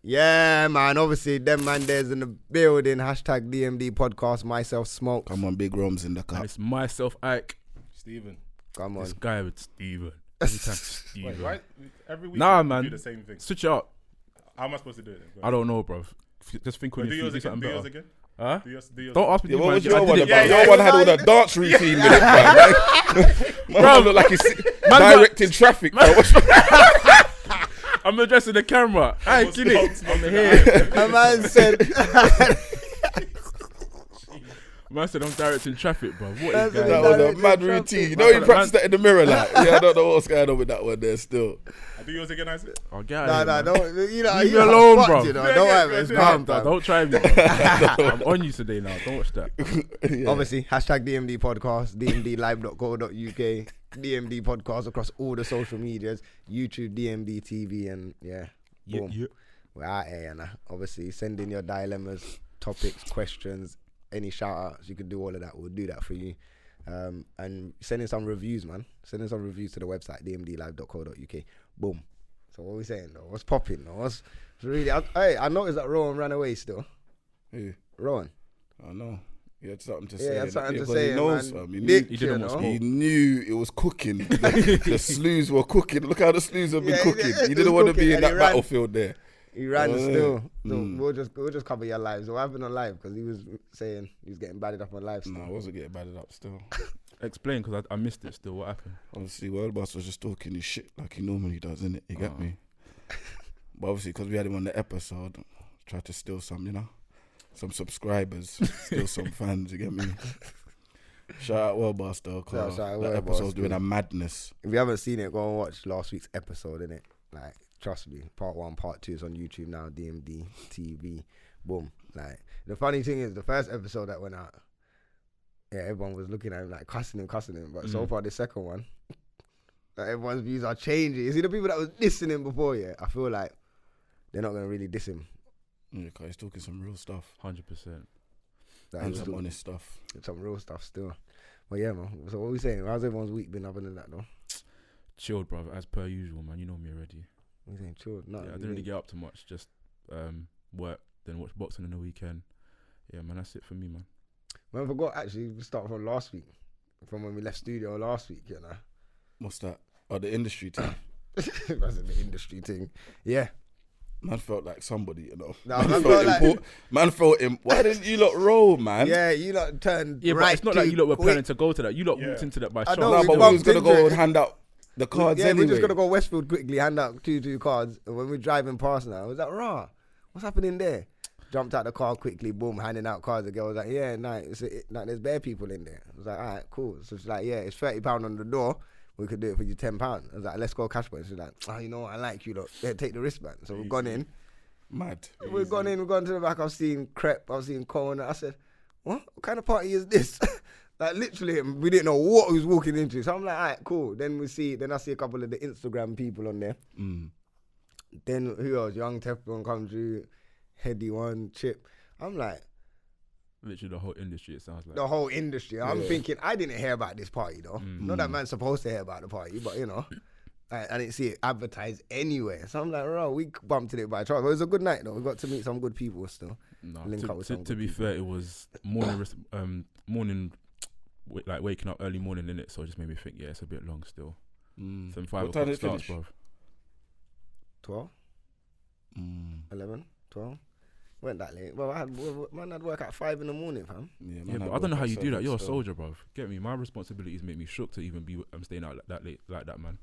Yeah, man. Obviously, them man there's in the building. Hashtag DMD podcast. Myself, Smoke. Come on, Big Roms in the car. And it's myself, Ike. Steven. Come on. This guy with Steven. Every time Steven. Wait, why? Every week Nah, you man. do the same thing. Switch it up. How am I supposed to do it then? I don't know, bro. Just think when Do you yours do again. something Do yours better. again. Huh? Do yours. Don't ask me. Yeah, to what do was mine. your I one did it. about? Yeah, Your one had all that dance routine with it, fam. Man, look like he's directing traffic. Bro. What's wrong? I'm addressing the camera. Hey, What's get the it. box? I'm here. A man said. Man said I'm directing traffic, bro. What is That's going That on? was a mad routine. You know he practiced that in the mirror, like. Yeah, I don't know what's going on with that one there still. I do yours again, Isaac. Oh, get out Nah, of here, man. don't. You know, Leave you me know, alone, fucked, bro. You know, Yeah, don't yeah, worry, it's yeah, calm, Nah, fam. don't try me, bro. I'm on you today now. Don't watch that. Yeah. Obviously, hashtag DMD podcast, dmdlive.co.uk, DMD podcast across all the social medias, YouTube, DMD TV, and boom. We're out here, and obviously send in your dilemmas, topics, questions, any shout outs. You can do all of that. We'll do that for you. And send in some reviews, man. Send in some reviews to the website, dmdlive.co.uk. Boom. So what are we saying though? What's popping though? What's really? I noticed that Rowan ran away still. Who? Rowan. I know. He had something to Yeah, say. he had something to 'cause say, He knows, man. fam. He Dick, He didn't you want know? He knew it was cooking. The slews were cooking. Look how the slews have been Yeah, cooking. it He didn't was want to be cooking in and that he ran. battlefield there. He ran Oh, still. yeah. So we'll just cover your lives. So what happened on live? Because he was saying he was getting batted up on live. Still. No, I wasn't getting batted up still. Explain, because I missed it still. What happened? Obviously, World Boss was just talking his shit like he normally does, innit? You get me? But obviously, because we had him on the episode, tried to steal some, you know, some subscribers, steal some fans, you get me? Shout out World Boss though, because Shout out that World episode's Boss, doing too. a madness. If you haven't seen it, go and watch last week's episode, innit? Like, trust me, part 1, part 2 is on YouTube now, DMD TV. Boom. Like, the funny thing is, the first episode that went out, yeah, everyone was looking at him like cussing him. But so far, the second one, like, everyone's views are changing. You see, the people that was dissing him before, yeah, I feel like they're not gonna really diss him. Yeah, because he's talking some real stuff 100%. Like, and he's some doing honest stuff. some real stuff still. But yeah, man. So what are we saying? How's everyone's week been other than that, though? Chilled, brother, as per usual, man. You know me already. We saying chilled. No, Yeah, I didn't really get up too much. Just work, then watch boxing on the weekend. Yeah, man, that's it for me, man. Man, I forgot actually. We started from last week, from when we left studio last week. You know, What's that? Oh, the industry team. that's the industry thing. Yeah. Man felt like somebody, you know. Nah, man felt like- Man felt him. Why didn't you lot roll, man? Yeah, you lot turned Yeah, but right. it's not like you lot were quick. planning to go to that. You lot Yeah. walked into that by I chance. know, No, we but we bumped was gonna into go it. and hand out the cards Yeah, anyway. we're just gonna go Westfield quickly, hand out two cards. And when we're driving past now, I was like, "Rah, what's happening there?" Jumped out the car quickly, boom, handing out cards. The girl was like, "Yeah, nah, there's bare people in there." I was like, "All right, cool." So she's like, "Yeah, it's £30 on the door. We could do it for you £10." I was like, "Let's go cash point." She's like, "Oh, you know what? I like you, look. Yeah, take the wristband." So we've gone in. Mad. We've gone to the back. I've seen crepe. I've seen cone. I said, what kind of party is this? Like, literally, we didn't know what we was walking into. So I'm like, all right, cool. Then I see a couple of the Instagram people on there. Then who else? Young Teflon come through, Heady One, Chip. I'm like, Literally the whole industry, it sounds like. the whole industry. I'm thinking, I didn't hear about this party though. Not that man's supposed to hear about the party, but you know. I didn't see it advertised anywhere. So I'm like, oh, we bumped it by chance. But it was a good night though. We got to meet some good people still. No, Link up with some to good be people. fair, it was morning, like waking up early morning in it, so it just made me think, yeah, it's a bit long still. So 5 What time o'clock did it starts, finish? bro. 12, 11, 12. Went that late. Well, man had work at 5 in the morning, fam. Yeah, Yeah, but I don't know how you do that. You're a soldier, bro. Get me? My responsibilities make me shook to even be staying out that late like that, man.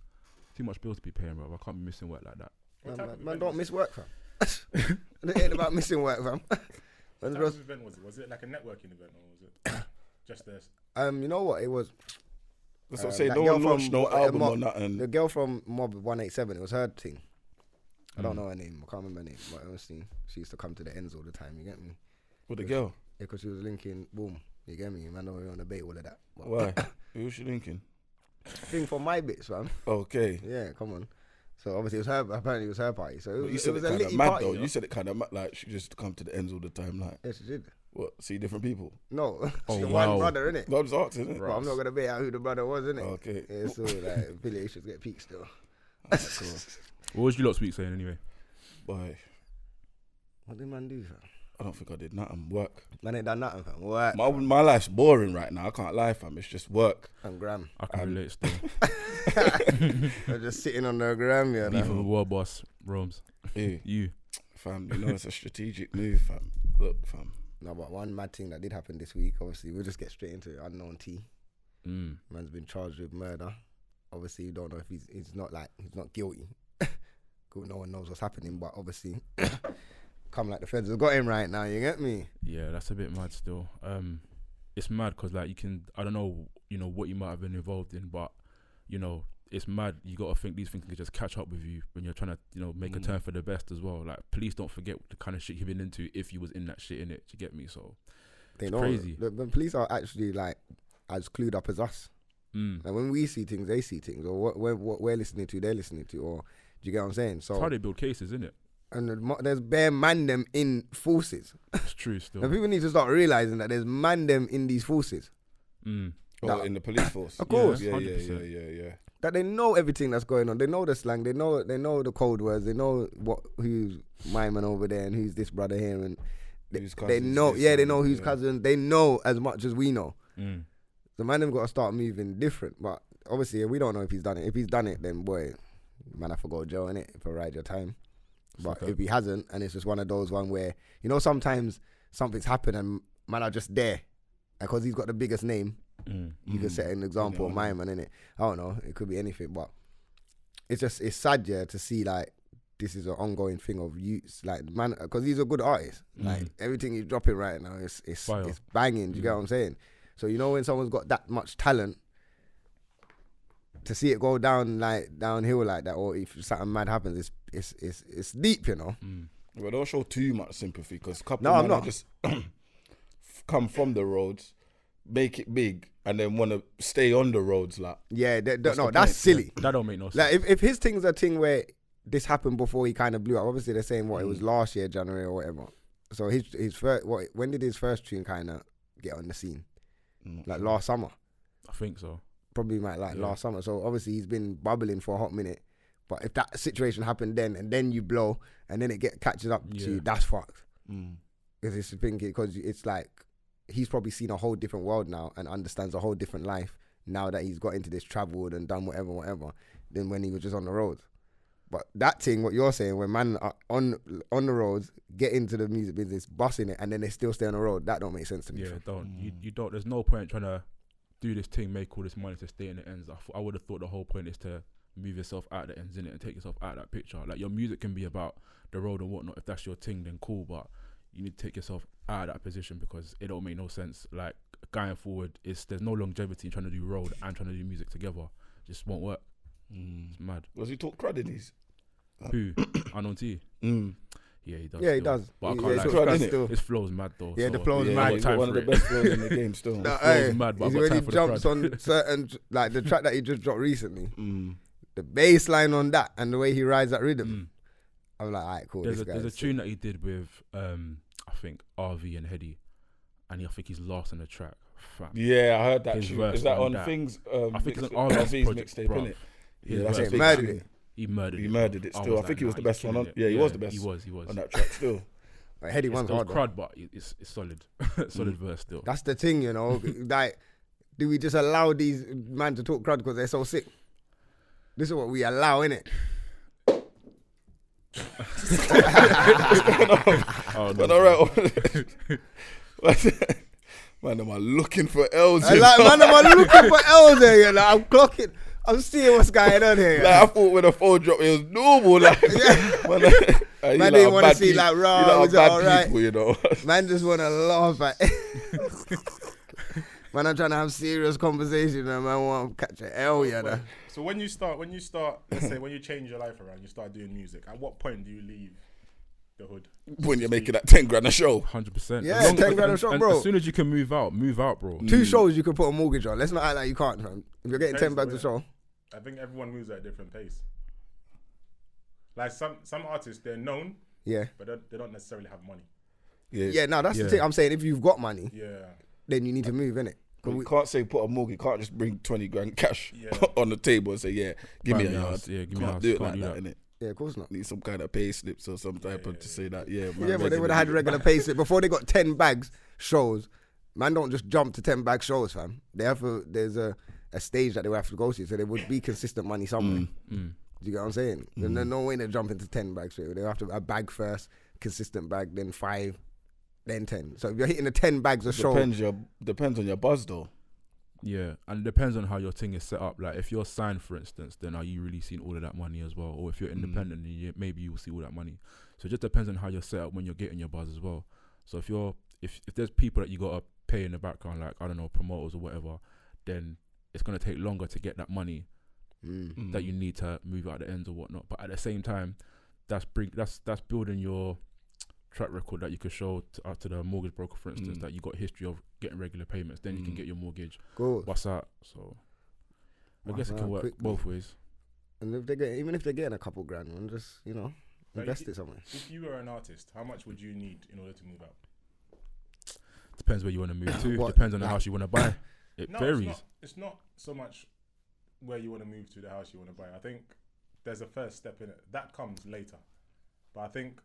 Too much bills to be paying, bro. I can't be missing work like that. Man, don't miss work, fam. It ain't about missing work, fam. What type of event was it? Was it like a networking event or was it just this? You know what? It was That's what I'm saying. that No girl one launched from no album Mob- or nothing. the girl from Mob 187. It was her thing. I don't know her name. I can't remember her name. But honestly, she used to come to the ends all the time. You get me? With the girl. Yeah, because she was linking. Boom. You get me? Man, we were on the bait, all of that. But Why? Who was she linking? thing for my bits, fam. Okay. Yeah, come on. So obviously it was her. Apparently it was her party. So But you it said was it a kind of litty mad party. though. You know? You said it kind of mad, like she just come to the ends all the time. Like, Yeah, she did. what? See different people? No, Oh, she's wow. one brother, innit? No, I'm just asking, innit? But I'm not gonna bet out who the brother was, innit? Okay. Yeah, so like affiliations get peaked still. Alright, cool. What was you lot's week saying anyway? Boy, What did man do, fam? I don't think I did nothing. Work. Man ain't done nothing, fam. Work. My life's boring right now. I can't lie, fam. It's just work. And gram. I can relate still. I'm just sitting on the gram, yeah. Beef with the world boss, Rome's. Yeah. You. Fam, you know it's a strategic move, fam. Look, fam. No, but one mad thing that did happen this week, obviously, we'll just get straight into it. Unknown T. Man's been charged with murder. Obviously, you don't know if he's not guilty. Cool, no one knows what's happening, but obviously, come like the feds have got him right now, you get me? Yeah, that's a bit mad still. It's mad because like I don't know, what you might have been involved in, but it's mad. You got to think these things can just catch up with you when you're trying to, make a turn for the best as well. Like, police don't forget the kind of shit you've been into if you was in that shit, innit? Do you get me? So They it's know crazy. The police are actually like as clued up as us. And when we see things, they see things, or what we're listening to, they're listening to, or do you get what I'm saying? So it's how they build cases, isn't it? And there's bare man them in forces. It's true still. And people need to start realising that there's man them in these forces. In the police force. Of course. Yeah. That they know everything that's going on. They know the slang. They know the code words. They know who's my man over there and who's this brother here. And they know. Yeah, they know who's cousin. They know as much as we know. The man them got to start moving different. But obviously, we don't know if he's done it. If he's done it, then boy, man, have to go to jail, innit? If I ride your time. But if he hasn't, and it's just one of those one where, sometimes something's happened and man are just there. Because he's got the biggest name, you can set an example of my man, innit? I don't know, it could be anything, but it's sad, yeah, to see like this is an ongoing thing of youths, like man, because he's a good artist. Like everything he's dropping right now, it's banging. Do you get what I'm saying? So when someone's got that much talent, to see it go downhill like that, or if something mad happens, it's deep, Well, don't show too much sympathy because I'm not. Just come from the roads, make it big, and then want to stay on the roads. Like, yeah, that's silly. That don't make no sense. Like if his thing's a thing where this happened before he kind of blew up. Obviously, they're saying it was last year, January or whatever. So his first, when did his first tune kind of get on the scene? Like last summer. I think so. Probably last summer. So obviously he's been bubbling for a hot minute. But if that situation happened then, and then you blow, and then it catches up to you, that's fucked. Because it's like he's probably seen a whole different world now and understands a whole different life now that he's got into this, traveled and done whatever, than when he was just on the road. But that thing, what you're saying, when man are on the roads, get into the music business, busting it, and then they still stay on the road, that don't make sense to me. Yeah, you don't. There's no point trying to do this thing, make all this money to stay in the ends. I would have thought the whole point is to move yourself out the ends, innit, and take yourself out of that picture. Like, your music can be about the road and whatnot. If that's your thing, then cool. But you need to take yourself out of that position because it don't make no sense. Like, going forward, there's no longevity in trying to do road and trying to do music together. Just won't work. It's mad. Was he talk crud in these? Who? Unknown T? Yeah, he does. Yeah, he does. But I can't lie. His flow's mad though. Yeah, the flow's mad. He's got one of the best flows in the game still. No, flow's mad, but I've got when time he for jumps the on certain, like the track that he just dropped recently, the bass line on that and the way he rides that rhythm, I'm like, alright, cool. There's a tune that he did with, I think, RV and Heady, and I think he's last on the track. Fam. Yeah, I heard that. His Is that on that. things? I think it's on RV's mixtape, innit? Yeah, that's that's a murdered big it. He murdered it. Still, I think he was the best one on. Yeah, he was the best. He was on that track still. Like, Heady one's hard. Crud, but it's solid. Solid verse still. That's the thing, like, do we just allow these men to talk crud because they're so sick? This is what we allow, innit? But alright. Man, am I looking for L's? Man, am I looking for L's here? Like, I'm clocking. I'm seeing what's going on here. Like, I thought when the phone dropped, it was normal. Like, man didn't want to see like raw. Was bad all right? People, Man just want to laugh at. Man, I'm trying to have serious conversation, and man want to catch an L, yeah. So when you start, let's say when you change your life around, you start doing music. At what point do you leave the hood? When you're making that 10 grand a show. 100%. Yeah, 10 grand a show, bro. As soon as you can move out, bro. 2 shows you can put a mortgage on. Let's not act like you can't, man. If you're getting 10 bags a show. I think everyone moves at a different pace. Like some artists, they're known, but they don't necessarily have money. Yeah, no, that's the thing. I'm saying if you've got money, yeah, then you need to move, innit? You can't say put a mortgage. You can't just bring 20 grand cash on the table and say, give me a yard. Yeah, give me a house. Do it Can't like do that, that. innit? Yeah, of course not. Need some kind of pay slips or some type of to say that. Yeah, man, yeah, but they would have had regular pay slip before they got 10 bags shows. Man, don't just jump to 10 bag shows, fam. They have to. There's a stage that they would have to go to, so there would be consistent money somewhere. Do you get what I'm saying? There's no way they jump into 10 bags straight. They have to a bag first, consistent bag, then 5, then 10. So if you're hitting the 10 bags a show, depends on your buzz though. Yeah, and it depends on how your thing is set up. Like if you're signed, for instance, then are you really seeing all of that money as well? Or if you're independent, maybe you will see all that money. So it just depends on how you're set up when you're getting your buzz as well. So if there's people that you gotta pay in the background, like I don't know, promoters or whatever, then it's gonna take longer to get that money that you need to move out the ends or whatnot. But at the same time, that's building your track record that you could show to the mortgage broker, for instance, that you got history of getting regular payments. Then you can get your mortgage. What's that? So I guess it can work both ways. And if even if they're getting a couple grand, and just invest it somewhere. If you were an artist, how much would you need in order to move out? Depends where you want to move to. Depends on the house you want to buy. It varies. It's not so much where you want to move to, the house you want to buy. I think there's a first step in it. That comes later. But I think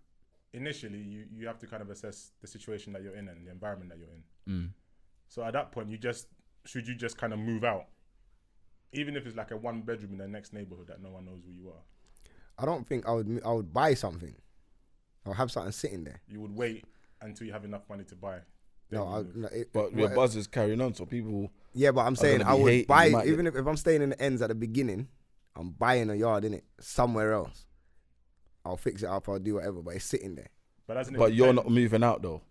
initially you have to kind of assess the situation that you're in and the environment that you're in. So at that point, should you just kind of move out? Even if it's like a 1-bedroom in the next neighborhood that no one knows who you are. I don't think I would buy something. I'll have something sitting there. You would wait until you have enough money to buy. But your buzz is carrying on, so people. Yeah, but I'm saying I would buy, even if I'm staying in the ends at the beginning, I'm buying a yard in it somewhere else. I'll fix it up, I'll do whatever, but it's sitting there. But you're not moving out though.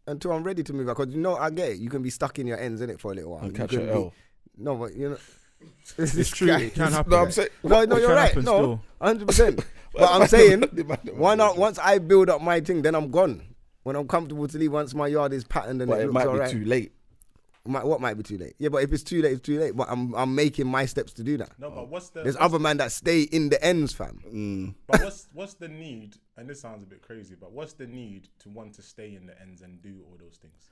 Until I'm ready to move out, because I get it. You can be stuck in your ends in it for a little while. And catch an L. No, but it's true. It can happen. No, I'm saying. No, you're right. No, 100%. But I'm saying, why not? Once I build up my thing, then I'm gone. When I'm comfortable to leave, once my yard is patterned and it looks all right. But it might be too late. What might be too late? Yeah, but if it's too late, it's too late. But I'm making my steps to do that. No, but there's other men that stay in the ends, fam. But what's the need? And this sounds a bit crazy, but what's the need to want to stay in the ends and do all those things?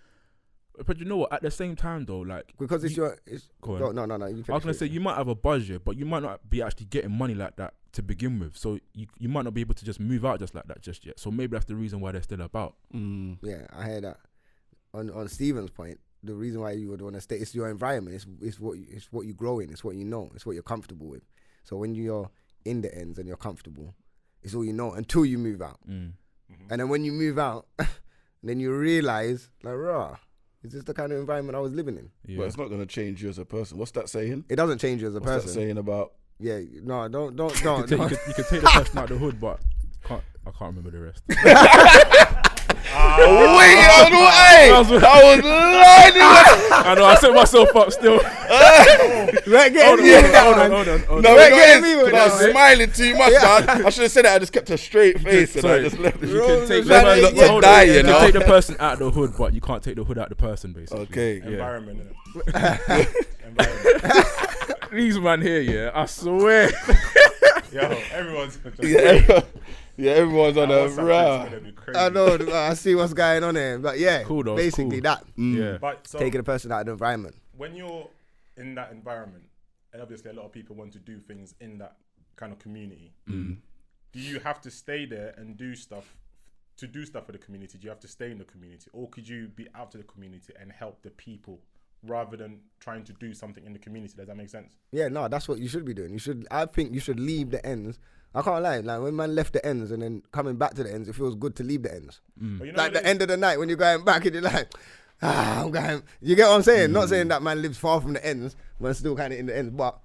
But you know what? At the same time, though, like because no. I was gonna say you might have a budget, but you might not be actually getting money like that to begin with. So you might not be able to just move out just like that just yet. So maybe that's the reason why they're still about. Yeah, I hear that. On Stephen's point, the reason why you would want to stay, it's your environment. It's what you grow in. It's what you know. It's what you're comfortable with. So when you're in the ends and you're comfortable, it's all you know until you move out. And then when you move out, then you realize like, rah. Is this the kind of environment I was living in? Yeah. But it's not going to change you as a person. What's that saying? It doesn't change you as a person. What's that saying about? Yeah, no, don't. You can take the person out of the hood, but I can't remember the rest. Wait, I was lying. I know, I set myself up still. Hold on. No, I was smiling too much. I should have said it. I just kept a straight face and I just left it. You can take take the person out of the hood, but you can't take the hood out of the person, basically. Okay. Environment. These man here, I swear. Yo, everyone's everyone's on a row. I know. I see what's going on there, but yeah, cool though, basically that. Yeah, but so taking a person out of the environment. When you're in that environment, and obviously a lot of people want to do things in that kind of community. Do you have to stay there and do stuff for the community? Do you have to stay in the community, or could you be out of the community and help the people rather than trying to do something in the community? Does that make sense? Yeah, no, that's what you should be doing. I think you should leave the ends. I can't lie. Like when man left the ends and then coming back to the ends, it feels good to leave the ends. Like the end of the night when you're going back and you're like, I'm going. You get what I'm saying? Not saying that man lives far from the ends, but still kind of in the ends. But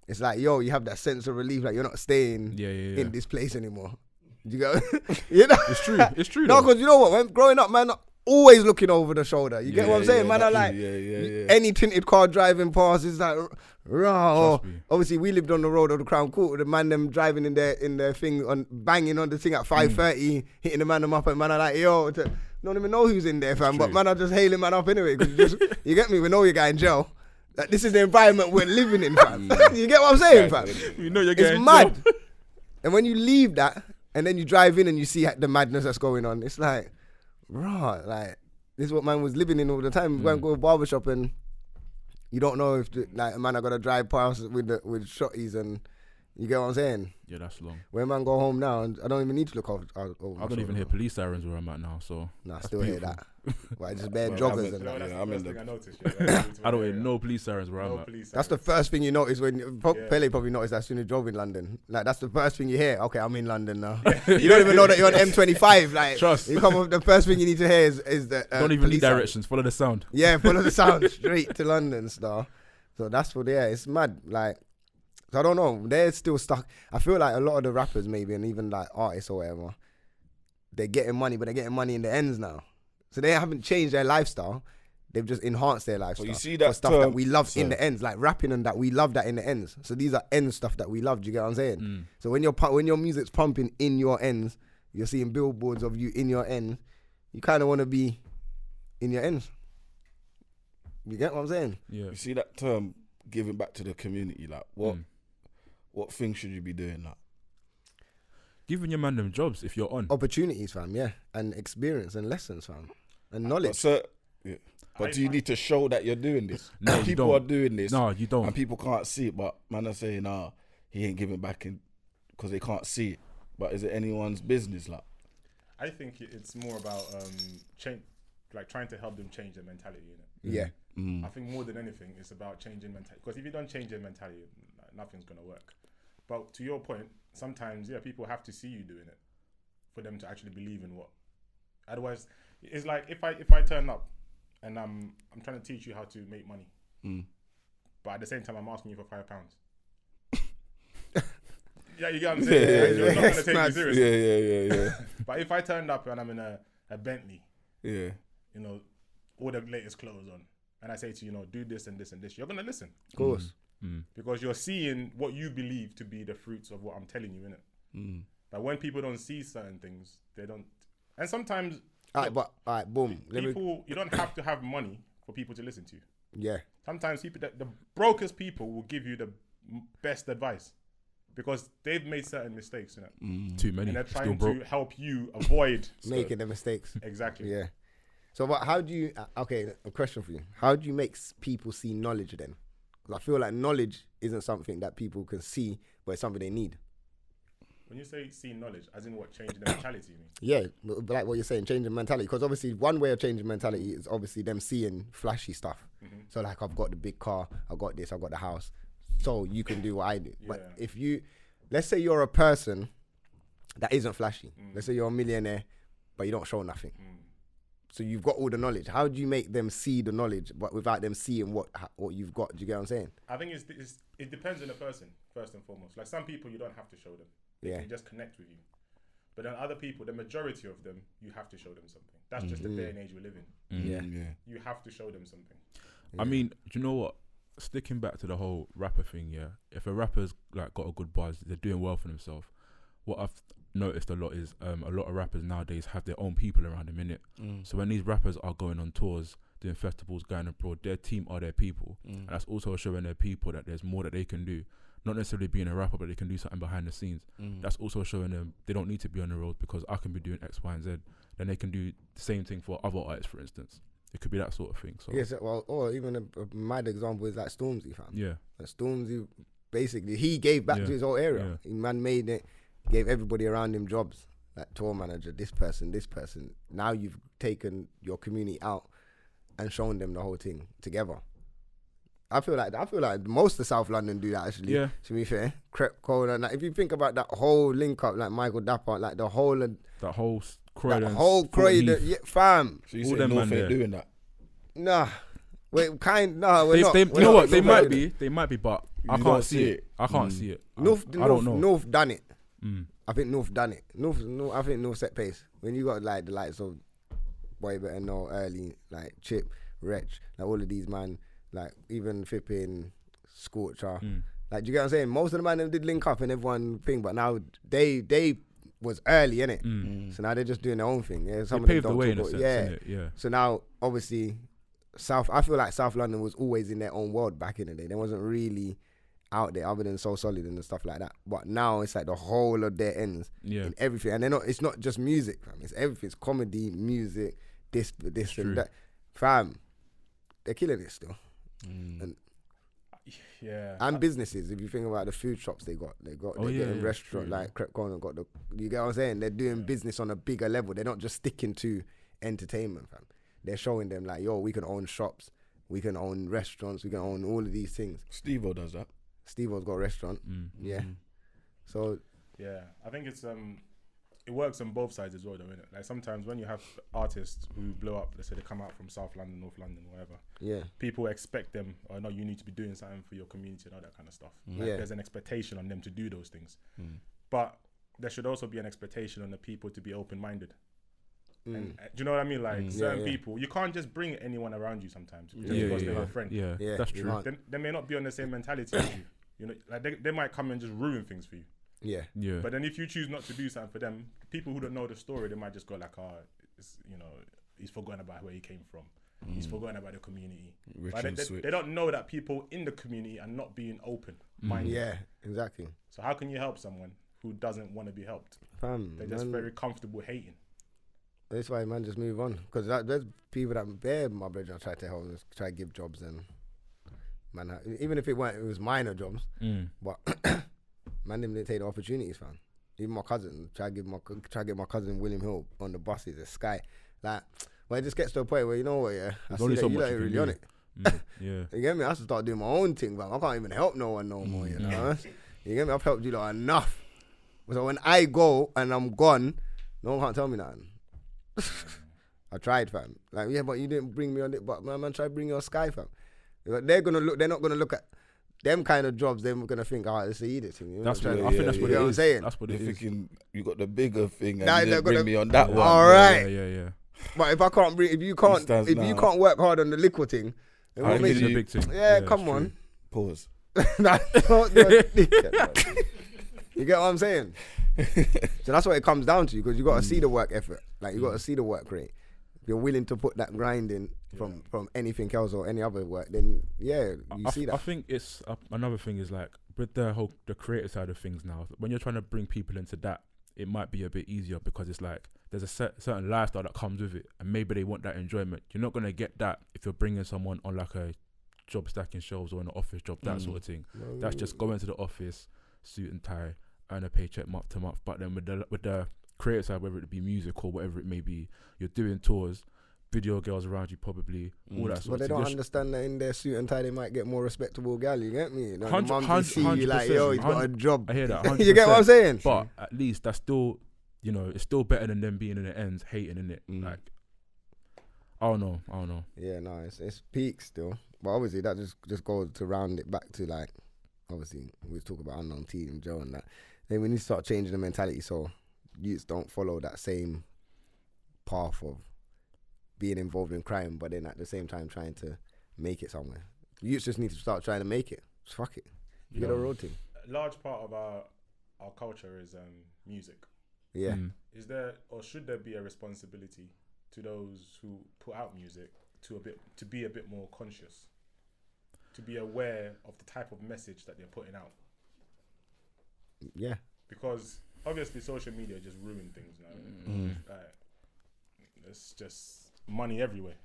it's like, yo, you have that sense of relief, like you're not staying in this place anymore. You go, It's true. It's true. No, because you know what? When growing up, man, always looking over the shoulder. You get what I'm saying, man? I like any tinted car driving past is like, raw. Obviously, we lived on the road of the Crown Court. The man them driving in their thing on banging on the thing at 5:30, hitting the man them up, and man are like, yo, don't even know who's in there, fam. But man, I just hailing man up anyway. Cause you get me? We know you're going in jail. Like, this is the environment we're living in, fam. You get what I'm saying, fam? You know you're going. It's mad. And when you leave that, and then you drive in and you see the madness that's going on, it's like, right, like this is what man was living in all the time. You go and go to a barbershop and you don't know if a man are gonna drive past with shotties and You get what I'm saying? Yeah, that's long. When man go home now, and I don't even need to look over. I don't even hear police sirens where I'm at now, so. Nah, I still hear that. But I just bare Well, joggers and No, that. that's Yeah, the I'm in first the- thing I noticed. I don't hear no police sirens where I'm at. That's the first thing you notice when Yeah. Pele probably noticed as soon as you drove in London. Like that's the first thing you hear. Okay, I'm in London now. You don't even know that you're on M25. Like Trust. you come up, the first thing you need to hear is the Don't even need police sound. directions. Follow the sound. Yeah, follow the sound straight to London, star. So that's what. Yeah, it's mad. Like, so I don't know. They're still stuck. I feel like a lot of the rappers, maybe, and even like artists or whatever, they're getting money, but they're getting money in the ends now. So they haven't changed their lifestyle. They've just enhanced their lifestyle. you see that for stuff term, that we love so- in the ends, like rapping and that we love that in the ends. So these are end stuff that we love. Do you get what I'm saying? Mm. So when your music's pumping in your ends, you're seeing billboards of you in your ends. You kind of want to be in your ends. You get what I'm saying? Yeah. You see that term giving back to the community, like what thing should you be doing? Like, Giving your man them jobs if you're on. Opportunities, fam, yeah, and experience and lessons, fam, and knowledge. but do you need to show that you're doing this? No, you People don't. are doing this. No, you don't. And people can't see it, but man are saying, he ain't giving back because they can't see it. But is it anyone's business? Like, I think it's more about change, like trying to help them change their mentality. Yeah. I think more than anything, it's about changing mentality. Because if you don't change your mentality, nothing's gonna work. But to your point, sometimes people have to see you doing it for them to actually believe in what. Otherwise, it's like if I turn up and I'm trying to teach you how to make money, but at the same time I'm asking you for £5. Yeah, you get what I'm saying. Yeah, You're not gonna take me seriously. yeah. But if I turned up and I'm in a Bentley, Yeah. all the latest clothes on, and I say to you, do this and this and this, you're gonna listen. Of course. Because you're seeing what you believe to be the fruits of what I'm telling you, innit? But when people don't see certain things, they don't. And sometimes, Alright, boom. you don't have to have money for people to listen to you. Yeah. Sometimes the brokest people will give you the best advice because they've made certain mistakes, innit? Too many. And they're Still trying broke. to help you avoid Making the mistakes. Exactly. Yeah. So, how do you? Okay, a question for you. How do you make people see knowledge then? Because I feel like knowledge isn't something that people can see, but it's something they need. When you say see knowledge, as in what, changing the mentality, you mean? Yeah, like what you're saying, changing mentality. Because obviously, one way of changing mentality is obviously them seeing flashy stuff. So, like, I've got the big car, I've got this, I've got the house. So you can do what I do. Yeah. But if let's say you're a person that isn't flashy. Let's say you're a millionaire, but you don't show nothing. So you've got all the knowledge. How do you make them see the knowledge, but without them seeing what you've got? Do you get what I'm saying? I think it depends on the person, first and foremost. Like some people, you don't have to show them. They can just connect with you. But then other people, the majority of them, you have to show them something. That's just the day and age we live in. Yeah. You have to show them something. I mean, do you know what? Sticking back to the whole rapper thing, if a rapper's like got a good buzz, they're doing well for themselves. What I've noticed a lot is a lot of rappers nowadays have their own people around them, innit? So when these rappers are going on tours, doing festivals, going abroad, their team are their people. And that's also showing their people that there's more that they can do. Not necessarily being a rapper, but they can do something behind the scenes. That's also showing them they don't need to be on the road because I can be doing X, Y, and Z. Then they can do the same thing for other artists, for instance. It could be that sort of thing. So Yes, well, or even a mad example is like Stormzy, fam. yeah, Like Stormzy, basically, he gave back to his whole area. He made it, gave everybody around him jobs, like tour manager, this person. Now you've taken your community out and shown them the whole thing together. I feel like most of South London do that actually. Yeah. To be fair, Crep Code and that. If you think about that whole link up, like Michael Dapper, like the whole of that whole Croydon, yeah, fam. So you All say them North man ain't there. doing that? Nah, we're not. you We're know not. what? They North might be. They might be, but I You can't don't see see it. it. I can't see it. I North don't know. North done it. I think North done it. I think North set pace. When you got like the likes of Boy Better Know, Early, like Chip, Wretch, like all of these man, like even Fippin, Scorcher. Like, do you get what I'm saying? Most of the man them did link up and everyone thing, but now they was early, innit? So now they're just doing their own thing. Yeah, some They of them paved the don't way in a talk sense, about- innit? Yeah. So now, obviously, I feel like South London was always in their own world back in the day. They wasn't really out there other than So Solid and stuff like that. But now it's like the whole of their ends in everything. And it's not just music, fam. It's everything. It's comedy, music, this true. and that. Fam, they're killing it still. And Yeah. And businesses, if you think about the food shops they're getting restaurant, like Crep Corner got you get what I'm saying? They're doing business on a bigger level. They're not just sticking to entertainment, fam. They're showing them like, yo, we can own shops, we can own restaurants, we can own all of these things. Steve-O does that. Steve-O's got a restaurant. Yeah. So yeah, I think it's it works on both sides as well, though, innit? Like sometimes when you have artists who blow up, let's say they come out from South London, North London, whatever. Yeah. People expect them, or no, you need to be doing something for your community and all that kind of stuff. Like there's an expectation on them to do those things. But there should also be an expectation on the people to be open-minded. And, do you know what I mean? Like certain people, you can't just bring anyone around you sometimes just because they're your friend. Yeah, that's true. They may not be on the same mentality as you. You know, like they might come and just ruin things for you. Yeah. But then if you choose not to do something for them, people who don't know the story, they might just go like, it's, you know, he's forgotten about where he came from. He's forgotten about the community. They don't know that people in the community are not being open-minded. Yeah, exactly. So how can you help someone who doesn't want to be helped? They're just very comfortable hating. That's why, man, just move on. Because there's people that my brother try to help, try to give jobs, and man, even if it was minor jobs, but man, them didn't take the opportunities, fam. Even my cousin, try to get my cousin William Hill on the buses, a Sky. Like, well, it just gets to a point where, you know what, I see that you ain't really on it. You get me? I have to start doing my own thing, fam. I can't even help no one no more, you know? You get me? I've helped you lot enough. So when I go and I'm gone, no one can't tell me nothing. I tried, fam. Like, yeah, but you didn't bring me on it. But man, try to bring your Sky, fam. They're not gonna look at them kind of jobs. They're gonna think, it's an edict thing. I think that's what I'm saying. That's what they're it is. thinking you got the bigger thing and you didn't bring me on that one. All right. Yeah. But if I can't bring, if you can't work hard on the liquid thing, it won't make a big thing. Yeah, come on. Pause. You get what I'm saying? So that's what it comes down to, because you got to see the work effort. Like, you got to see the work rate. If you're willing to put that grind in from anything else or any other work, then you see that. I think it's another thing is like with the creative side of things now. When you're trying to bring people into that, it might be a bit easier because it's like there's a certain lifestyle that comes with it, and maybe they want that enjoyment. You're not gonna get that if you're bringing someone on like a job stacking shelves or an office job, that sort of thing. That's just going to the office, suit and tie, earn a paycheck month to month. But then with the creative side, whether it be music or whatever it may be, you're doing tours, video girls around you probably, all that sort of thing. But they don't understand that in their suit and tie they might get more respectable gal, you get me? Like, 100%, see you like, yo, he's got a job. I hear that, 100%. You get what I'm saying? But at least that's still, you know, it's still better than them being in the ends hating, innit? Like, I don't know. Yeah, no, it's peak still. But obviously that just goes to round it back to, like, obviously we talk about Unknown T and Joe and that. Then we need to start changing the mentality so youths don't follow that same path of being involved in crime, but then at the same time trying to make it somewhere. Youths just need to start trying to make it. Just fuck it. Get a road thing. A large part of our culture is music. Yeah. Is there, or should there be a responsibility to those who put out music to be a bit more conscious, to be aware of the type of message that they're putting out? Yeah. Because obviously social media just ruined things now. It's just money everywhere,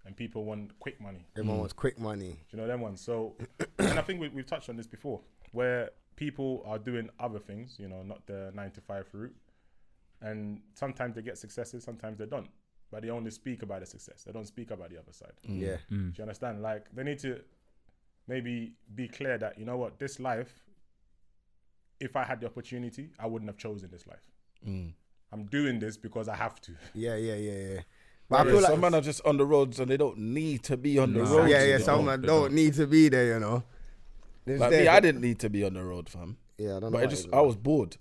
and people want quick money. Everyone wants quick money. Do you know them ones? So, and I think we've touched on this before, where people are doing other things, you know, not the 9-to-5 route, and sometimes they get successes, sometimes they don't. But they only speak about the success. They don't speak about the other side. Yeah. Do you understand? Like, they need to maybe be clear that, you know what, this life, if I had the opportunity, I wouldn't have chosen this life. I'm doing this because I have to. Yeah. But I feel like some men are just on the roads and they don't need to be on the road. Yeah, some men don't need to be there, you know. Like me, I didn't need to be on the road, fam. Yeah, I don't know. But I was bored.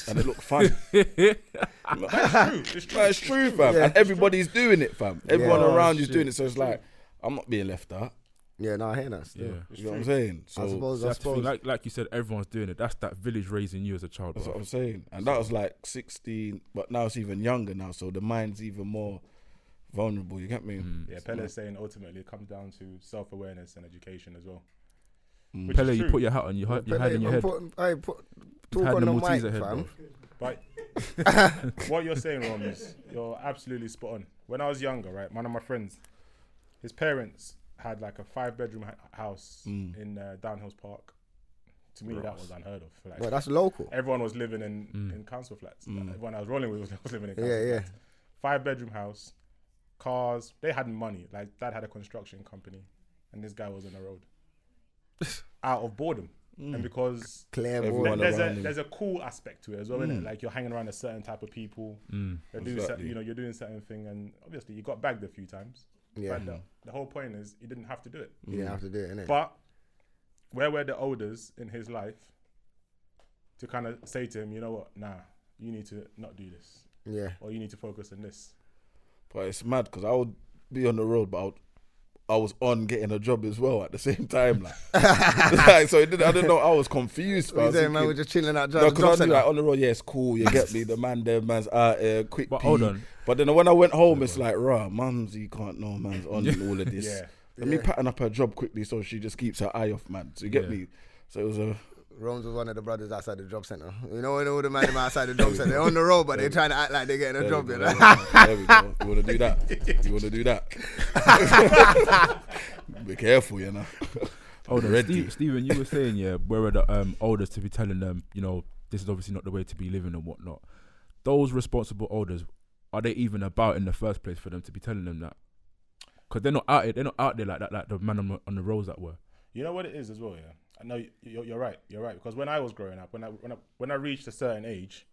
And it looked fun. It's true, fam. Yeah, and everybody's doing it, fam. Everyone around you's doing it, so it's like, I'm not being left out. Yeah, no, I hear that still. Yeah. You know what I'm saying? So I suppose. Like you said, everyone's doing it. That's that village raising you as a child. That's what I'm saying. And that was like 16, but now it's even younger now, so the mind's even more vulnerable, you get me? Yeah, Pelle's saying ultimately it comes down to self-awareness and education as well. Pelle, you put your hat on, you had in your head. Talk on the mic, fam. But what you're saying, Rom, is you're absolutely spot on. When I was younger, right, one of my friends, his parents had like a 5-bedroom house in Downhills Park. To me, that was unheard of. Like, well, that's local. Everyone was living in council flats. Like, everyone I was rolling with was living in council flats. 5-bedroom house, cars. They had money. Like, Dad had a construction company, and this guy was on the road out of boredom. And because there's a cool aspect to it as well, isn't it? Like, you're hanging around a certain type of people. You're doing certain thing, and obviously you got bagged a few times. Yeah. But the whole point is you didn't have to do it. You didn't have to do it, innit? But where were the elders in his life to kind of say to him, you know what, nah, you need to not do this. Yeah. Or you need to focus on this. But it's mad because I would be on the road, but I was on getting a job as well at the same time. Like, so I don't know. I was confused. What man, we're just chilling out. No, because I was like on the road. Yeah, it's cool. You get me. The man's out here. Quick. But hold on. But then when I went home, it's like, rah, mums, you can't know, man's on all of this. Let me pattern up her job quickly so she just keeps her eye off, man. So you get me. So it was a. Rome's was one of the brothers outside the job centre. You know, when all the man outside the job centre, they're on the road, but they're trying to act like they're getting a job. There we go. You want to do that? You want to do that? Be careful, you know. Hold on, Stephen, you were saying, where are the elders to be telling them, you know, this is obviously not the way to be living and whatnot. Those responsible elders, are they even about in the first place for them to be telling them that? Because they're not out there like that, like the man on the roads that were. You know what it is as well, yeah. I know you're right. You're right, because when I was growing up, when I reached a certain age,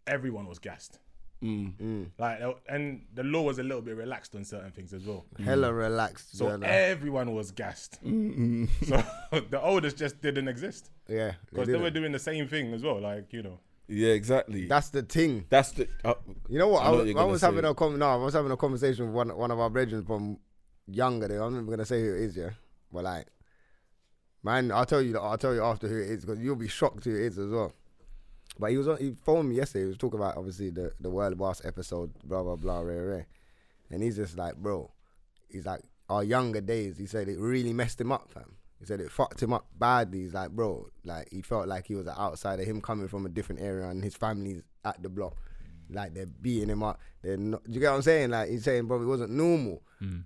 everyone was gassed. Like, and the law was a little bit relaxed on certain things as well. Hella relaxed. So everyone was gassed. So the oldest just didn't exist. Yeah, because they were doing the same thing as well. Like, you know. Yeah, exactly. That's the thing. That's the. You know what? I was having a conversation with one of our brethren from younger. I'm not gonna say who it is, yeah. But like, man, I'll tell you after who it is, because you'll be shocked who it is as well. But he phoned me yesterday. He was talking about obviously the World Boss episode, blah blah blah, rare. And he's just like, bro, he's like, our younger days. He said it really messed him up, fam. He said it fucked him up badly. He's like, bro, like he felt like he was an outsider. Him coming from a different area and his family's at the block, like they're beating him up. They're not. Do you get what I'm saying? Like he's saying, bro, it wasn't normal.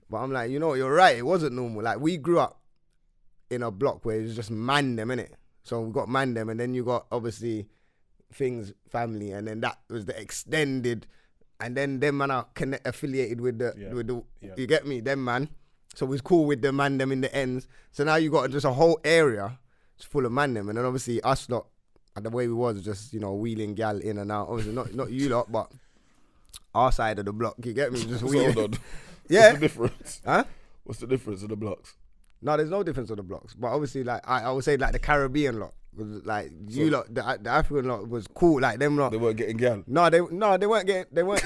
But I'm like, you know, you're right. It wasn't normal. Like we grew up in a block where it was just man them, innit? So we got man them, and then you got obviously things family, and then that was the extended, and then them man are affiliated with the you get me, them man. So it was cool with the man them in the ends. So now you got just a whole area full of man them, and then obviously us lot, the way we was just, you know, wheeling gal in and out. Obviously not you lot, but our side of the block. You get me? Just wheeling. Hold on. Yeah. What's the difference? Huh? What's the difference of the blocks? No, there's no difference of the blocks. But obviously, like I would say, like the Caribbean lot, like you lot, the African lot was cool. Like them lot, they weren't getting gal. No, they weren't getting. They weren't.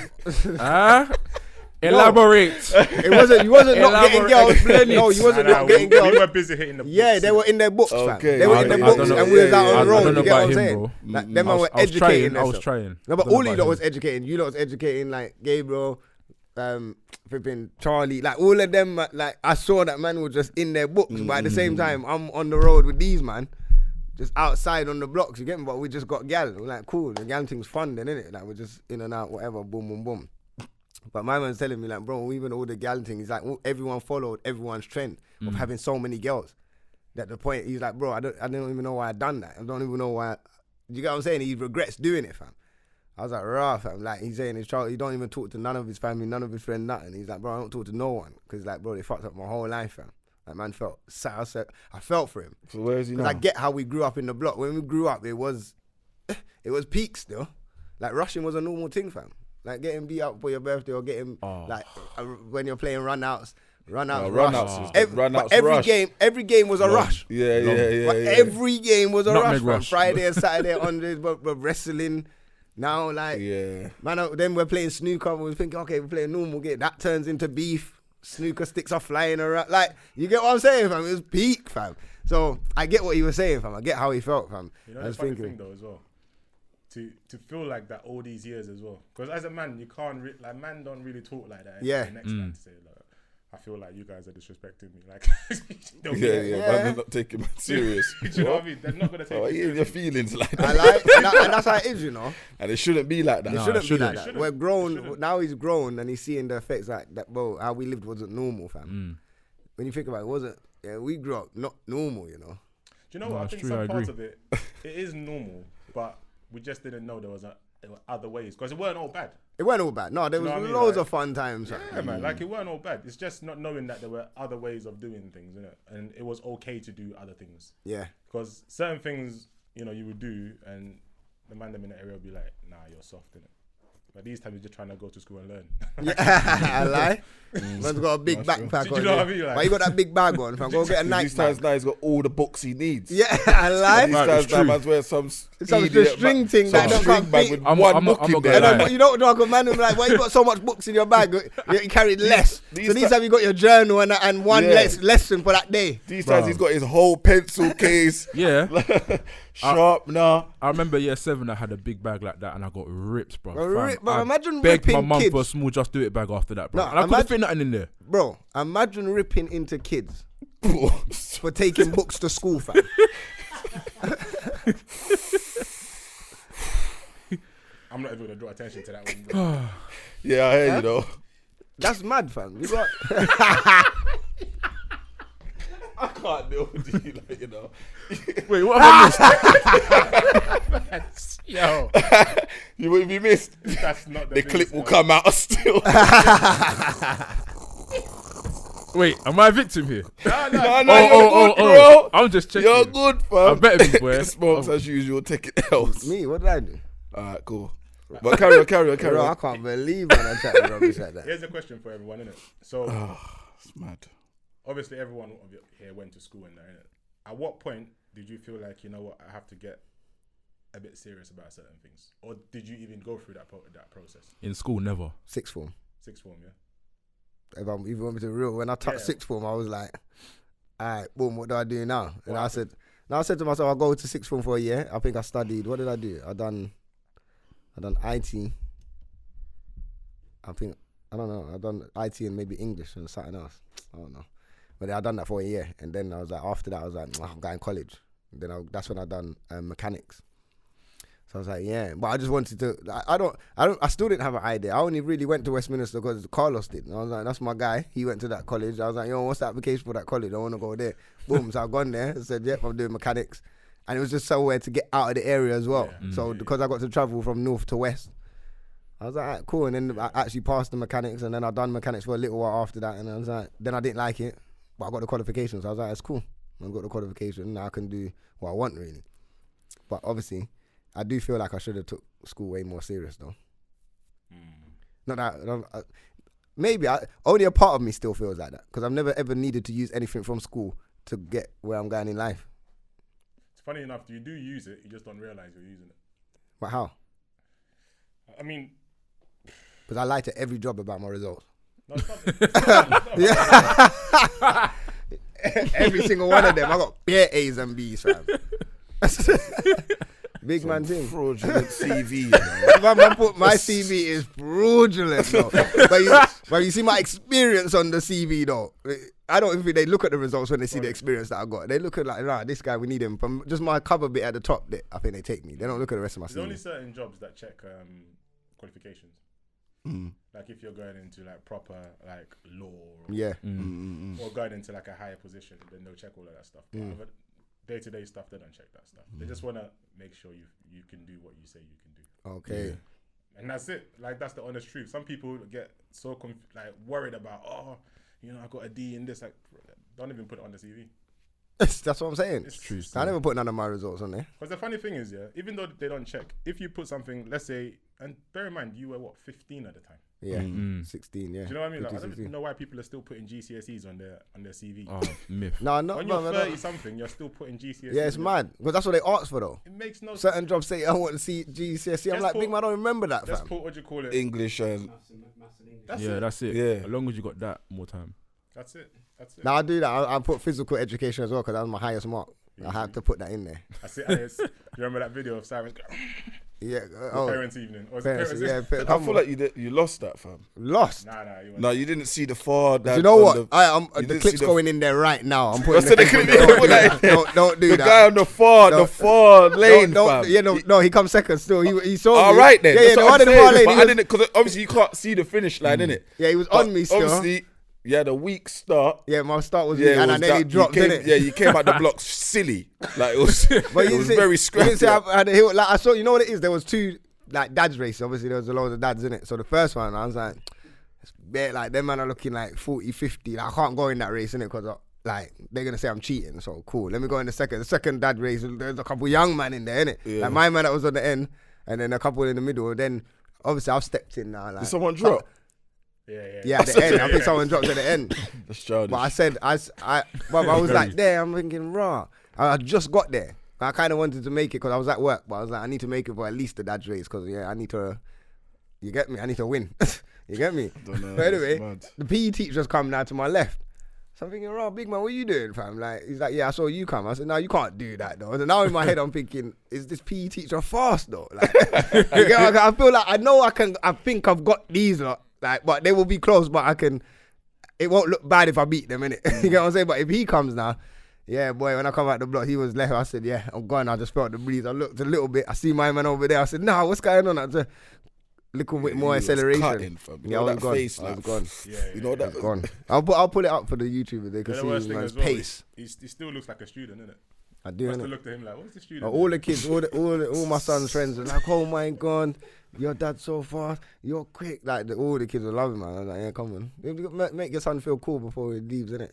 Elaborate. It wasn't. You wasn't not getting girls. No, you wasn't not getting girls. We were busy hitting the books. Yeah, they were in their books, okay. Fam. They were in their books, and we was out on the road. You get what I'm saying? Like them were educating. I was trying. No, but all you lot was educating. You lot was educating, like Gabriel, flipping Charlie, like all of them. Like I saw that man was just in their books, but at the same time, I'm on the road with these man, just outside on the blocks. You get me? But we just got gal. We're like, cool. The gal thing's fun, then, innit? Like we're just in and out, whatever. Boom, boom, boom. But my man's telling me, like, bro, even all the gal thing, he's like, everyone followed everyone's trend of having so many girls. That the point, he's like, bro, I don't even know why I done that. I don't even know why. You get what I'm saying? He regrets doing it, fam. I was like, rah, fam. Like, he's saying his child, he don't even talk to none of his family, none of his friends, nothing. He's like, bro, I don't talk to no one. Because, like, bro, they fucked up my whole life, fam. Like, man felt sad. I felt for him. So where is he now? I get how we grew up in the block. When we grew up, it was peak still. Like, rushing was a normal thing, fam. Like getting beat up for your birthday or getting like when you're playing runouts. Every game was a rush. Yeah. Every game was a rush. From Friday and Saturday on this, but wrestling. Now, like, man, then we're playing snooker. We think, okay, we're playing normal game. That turns into beef. Snooker sticks are flying around. Like, you get what I'm saying, fam? It was peak, fam. So I get what he was saying, fam. I get how he felt, fam. You know, the funny thing though as well. To feel like that all these years as well, because as a man you can't man don't really talk like that. Yeah. The next man to say like, I feel like you guys are disrespecting me. Like, man, they're not taking it serious. Do you know what I mean? They're not gonna take it serious. Your feelings like that. I like, and that's how it is, you know. And it shouldn't be like that. It shouldn't be like that. We're grown now. He's grown and he's seeing the effects like that. Bro, how we lived wasn't normal, fam. when you think about it, wasn't. Yeah, we grew up not normal, you know. Do you know what? I think some parts of it is normal, but we just didn't know there were other ways because it weren't all bad. It weren't all bad. No, there was loads of fun times. Yeah, man. Like, it weren't all bad. It's just not knowing that there were other ways of doing things, innit? And it was okay to do other things. Yeah. Because certain things, you know, you would do, and the man them in the area would be like, nah, you're soft, innit? But these times you're just trying to go to school and learn. Yeah, I lie. Man's got a big backpack on. Do you know what I mean? Like, why you got that big bag on? Go get a night These times now he's got all the books he needs. Yeah, I lie. These times now man's wearing some string thing that don't come bag with one book in there. You don't know, man. Like, why you got so much books in your bag? You carried less. So these times you got your journal and one lesson for that day. These times he's got his whole pencil case. Yeah. Sharpener. I remember year 7 I had a big bag like that and I got ripped, bro. Bro, imagine begged ripping my mum kids for a small Just Do It bag after that, bro. No, and I couldn't fit nothing in there. Bro, imagine ripping into kids for taking books to school, fam. I'm not even going to draw attention to that one, bro. Yeah, I hear you though. That's mad, fam. You got... I can't deal with you, like, you know. Wait, what have I missed? Yo. What have you missed? That's not the clip will come out still. Wait, am I a victim here? No, you're good, bro. I'm just checking. You're good, fam. I better be, boy. Smokes as usual, take it else. Me, what did I do? Alright, cool. But carry on. Bro, I can't believe when I chat with rubbish like that. Here's a question for everyone, innit? So, it's mad. Obviously, everyone here went to school and that, innit? At what point did you feel like, you know what, I have to get a bit serious about certain things? Or did you even go through that process? In school, never. Sixth form, yeah? If I even want me to be real, when I touched sixth form, I was like, all right, boom, what do I do now? And I said to myself, I'll go to sixth form for a year. I think I studied, what did I do? I done IT. I don't know, I done IT and maybe English and something else. I don't know. But then I done that for a year. And then I was like, after that, I was like, I'm going to college. And then that's when I done mechanics. So I was like, yeah, but I just wanted to. I still didn't have an idea. I only really went to Westminster because Carlos did. And I was like, that's my guy. He went to that college. I was like, yo, what's the application for that college? I want to go there. Boom. So I've gone there. I said, yep, I'm doing mechanics. And it was just somewhere to get out of the area as well. Yeah. So because I got to travel from north to west, I was like, all right, cool. And then I actually passed the mechanics, and then I done mechanics for a little while after that. And I was like, then I didn't like it, but I got the qualifications. So I was like, that's cool. I got the qualification. Now I can do what I want, really. But obviously, I do feel like I should have took school way more serious though. Not that maybe only a part of me still feels like that because I've never ever needed to use anything from school to get where I'm going in life. It's funny enough, you do use it, you just don't realize you're using it. But how? I mean, because I lie to every job about my results. No, it's not. Every single one of them, I got bare A's and B's, fam. Big man thing. Fraudulent CV, you know. My CV is fraudulent, though. But you see my experience on the CV, though. I don't even think they look at the results when they see the experience that I got. They look at like, nah, this guy, we need him. From just my cover bit at the top, I think they take me. They don't look at the rest of my CV. There's only certain jobs that check qualifications. Like if you're going into like proper like law or going into like a higher position, then they'll check all of that stuff. But day-to-day stuff, they don't check that stuff. They just want to make sure you can do what you say you can do. Okay. Yeah. And that's it. Like, that's the honest truth. Some people get so worried about, I got a D in this. Like, don't even put it on the CV. That's what I'm saying. It's true. I never put none of my results on there. Because the funny thing is, even though they don't check, if you put something, let's say, and bear in mind, you were 15 at the time. Yeah, 16, yeah. Do you know what I mean? 15, I don't know why people are still putting GCSEs on their CV. Oh, myth. No, not when you're 30-something, you're still putting GCSEs. Yeah, it's mad. Because that's what they ask for, though. It makes no sense. Certain jobs say, I want to see GCSE. I'm like, big man, I don't remember that, fam. What do you call it? English and... That's it. Yeah. As long as you got that, more time. That's it. Now, I do that. I put physical education as well because that was my highest mark. I had to put that in there. I see. You remember that video of Cyrus? Yeah. Parents' evening. I feel like you lost that, fam. Lost? No, you didn't see the far. Do you know what? The clip's going in there right now. I'm putting the clip. Don't do that. The guy on the far lane, fam. Yeah, no, he comes second still. He saw me. All right then. Yeah, the one in the far lane. I didn't, because obviously you can't see the finish line, innit? Yeah, he was on me still. Obviously, You had a weak start. Yeah, my start was weak, and I nearly dropped, innit? Yeah, you came out the blocks silly. Like, it was, but it was very scrappy. I had a hill, like, I saw, you know what it is? There was 2, like, dads races. Obviously, there was a lot of dads in it. So the first one, I was like, like, them man are looking like 40, 50. Like, I can't go in that race, innit? Because, like, they're going to say I'm cheating. So, cool. Let me go in the second. The second dad race, there's a couple young man in there, innit? Yeah. Like, my man that was on the end, and then a couple in the middle. Then, obviously, I've stepped in now. Like, did someone drop? Yeah, at the end. I think someone dropped at the end. That's childish. But I said, I was like, there, I'm thinking, raw. I just got there. I kind of wanted to make it because I was at work, but I was like, I need to make it for at least the dad's race because, I need to, you get me? I need to win. You get me? Don't know, but anyway, the PE teacher's come now to my left. So I'm thinking, raw, big man, what are you doing, fam? Like, he's like, yeah, I saw you come. I said, no, you can't do that, though. And now in my head, I'm thinking, is this PE teacher fast, though? Like, you get, I feel like, I think I've got these lot. Like, but they will be close, but it won't look bad if I beat them, innit? You get what I'm saying? But if he comes now, yeah, boy, when I come out the block, he was left. I said, yeah, I'm gone. I just felt the breeze. I looked a little bit. I see my man over there. I said, nah, what's going on? I said, a little bit more acceleration. Cutting, yeah, I was gone. Face, I was gone. You know that? I was gone. I'll put it up for the YouTubers. They can see man's pace. He still looks like a student, innit? I do, innit? I looked at him like, what's the student? All the kids, all my son's friends are like, oh my God, your dad's so fast, you're quick. Like, all the kids are loving, man. I was like, yeah, come on. Make your son feel cool before he leaves, innit?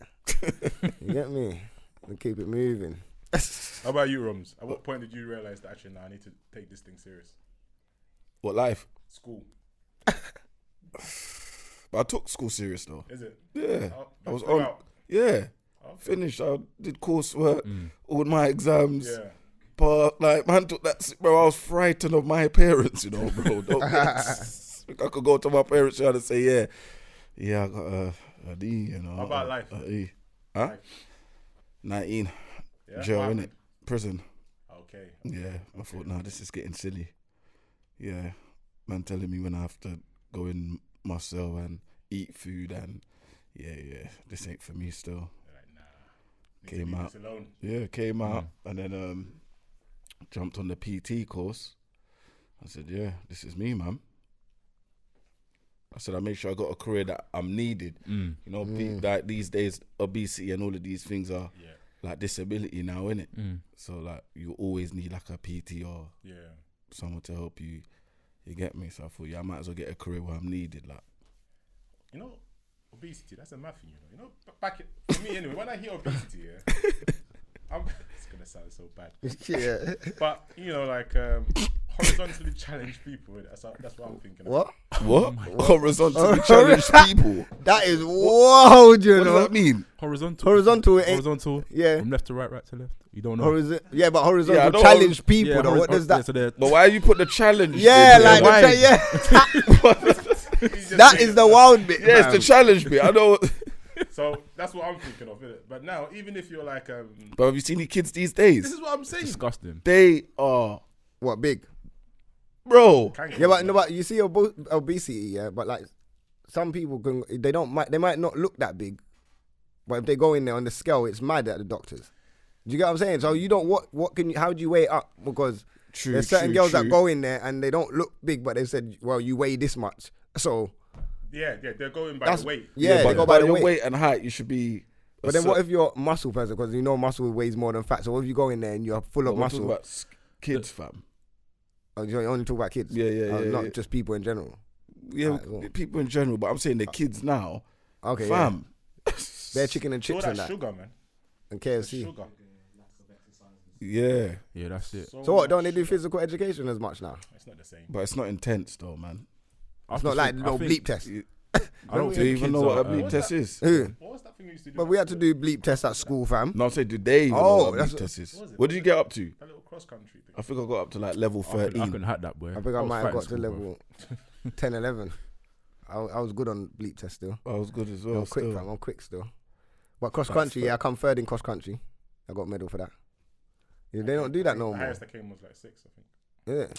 You get me? And keep it moving. How about you, Roms? At what point did you realise that actually, I need to take this thing serious? What, life? School. But I took school serious, though. Is it? Yeah. I was on. Yeah. Okay. Finished. I did coursework, all my exams. Yeah. But, like, man took that, bro, I was frightened of my parents, you know, bro. I could go to my parents and say, yeah, I got a D, you know. How about life? E. Huh? Life. 19. Yeah, jail, innit? Prison. Okay. Yeah. I thought, nah, this is getting silly. Yeah. Man telling me when I have to go in my cell and eat food and, yeah, this ain't for me still. Came out. Yeah, came out and then jumped on the PT course. I said, yeah, this is me, man. I said, I make sure I got a career that I'm needed. You know, like these days, obesity and all of these things are like disability now, innit? So like you always need like a PT or someone to help you. You get me? So I thought, I might as well get a career where I'm needed. Like, you know, obesity, that's a mad thing, you know. Back for me anyway, when I hear obesity, it's gonna sound so bad. Yeah. But you know, like horizontally challenged people. That's what I'm thinking. What? What? Horizontally challenged people. That is wild, you know. What does that mean? Horizontal. Yeah. From left to right, right to left. You don't know. But horizontal challenged people. Yeah, though. What does that? So but why you put the challenge? Yeah, like that is the wild bit. Yeah, it's the challenge bit. I know. So that's what I'm thinking of, innit? But now, even if you're like, but have you seen the kids these days? This is what I'm saying. Disgusting. They are what big, bro. Yeah, but you see obesity, yeah. But like some people they might not look that big, but if they go in there on the scale, it's mad at the doctors. Do you get what I'm saying? So you don't how do you weigh it up? Because there's certain girls that go in there and they don't look big, but they said, well, you weigh this much, so. Yeah, they're going by the weight. Yeah, they go by the your weight and height. You should be. But then what if you're a muscle person? Because you know muscle weighs more than fat. So what if you go in there and you're full of muscle? Talking about kids, fam. Oh, you only talk about kids? Yeah. Not just people in general. Yeah, people in general. But I'm saying the kids now. Okay, fam. Yeah. They're chicken and chips all and that. Sugar, man. And KFC. Sugar. Yeah. Yeah, that's it. So what? Don't they do physical education as much now? It's not the same. But it's not intense though, man. It's not like the little bleep test. I don't do you even know what a bleep test is? What was that thing we used to do? But we had to do bleep tests at school, fam. No, I'm saying, do they even know what a bleep test is? What did you get up to? A little cross country thing. I think I got up to like level 13. I couldn't hack that, boy. I think I might have got to level 10, 11. I was good on bleep test still. I was good as well. I'm quick, fam. I'm quick still. But cross country, I come third in cross country. I got a medal for that. Yeah, they don't do that no more. The highest I came was like 6, I think. Yeah.